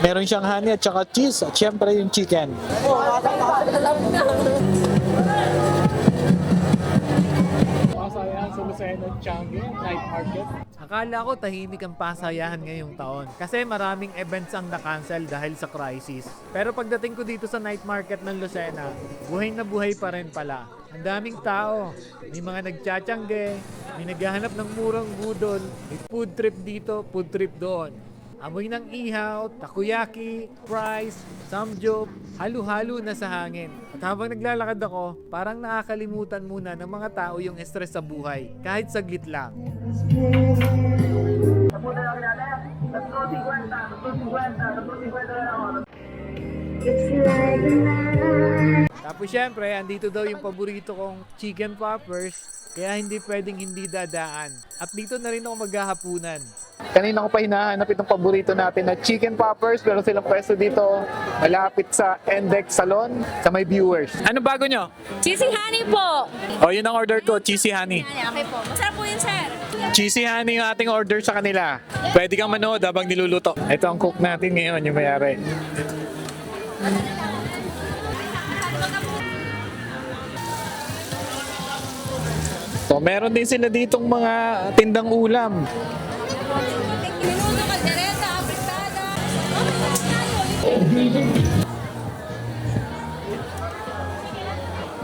Meron siyang honey at saka cheese at syempre yung chicken. Pasayahan sa Lucena Changi Night Market. Akala ko tahimik ang pasayahan ngayong taon kasi maraming events ang na-cancel dahil sa crisis. Pero pagdating ko dito sa night market ng Lucena, buhay na buhay pa rin pala. Ang daming tao, may mga nagtsatsyangge, may naghahanap ng murang budol, may food trip dito, food trip doon. Amoy ng ihaw, takoyaki, fries, samgyup, halo-halo na sa hangin. At habang naglalakad ako, parang nakakalimutan muna ng mga tao yung stress sa buhay, kahit saglit lang. Tapos syempre, andito daw yung paborito kong chicken poppers, kaya hindi pwedeng hindi dadaan. At dito na rin ako maghahapunan. Kanina ko pa hinahanap itong paborito natin na chicken poppers, pero silang pwesto dito malapit sa Index Salon sa may viewers. Ano bago nyo? Cheesy honey po. O, yun ang order ko, cheesy honey. Okay po. Masarap po yun, sir. Cheesy honey yung ating order sa kanila. Pwede kang manood habang niluluto. Ito ang cook natin ngayon, yung mayari. So, meron din sila ditong mga tindang ulam. Minuto, kaldereta, apretada.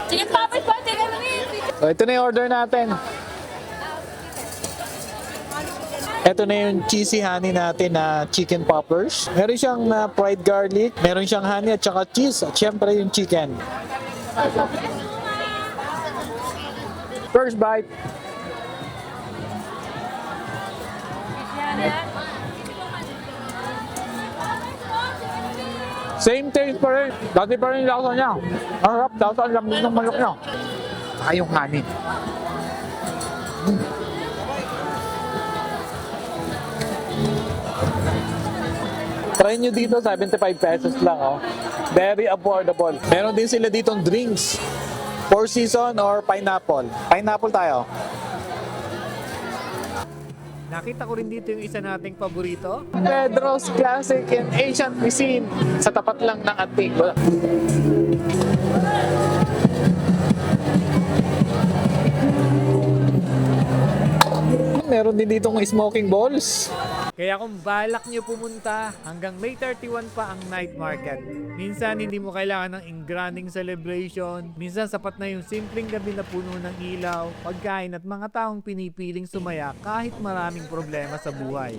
Chicken poppers po, chicken wings. So, ito na yung order natin. Ito na yung cheesy honey natin na chicken poppers. Meron siyang fried garlic, meron siyang honey at saka cheese at syempre yung chicken. First bite. Same taste pa rin. Dati pa rin yung lasa niya. Ang harap, lasa ang lambot ng manok niya. Saka yung honey. Try nyo dito, 75 pesos lang. Oh. Very affordable. Meron din sila ditong drinks. Four Season or pineapple. Pineapple tayo. Nakita ko rin dito yung isa nating paborito. Pedro's Classic and Asian Cuisine. Sa tapat lang ng Antigua. Meron din ditong smoking balls. Kaya kung balak nyo pumunta, hanggang May 31 pa ang night market. Minsan hindi mo kailangan ng ingranding celebration, minsan sapat na yung simpleng gabi na puno ng ilaw, pagkain at mga taong pinipiling sumaya kahit maraming problema sa buhay.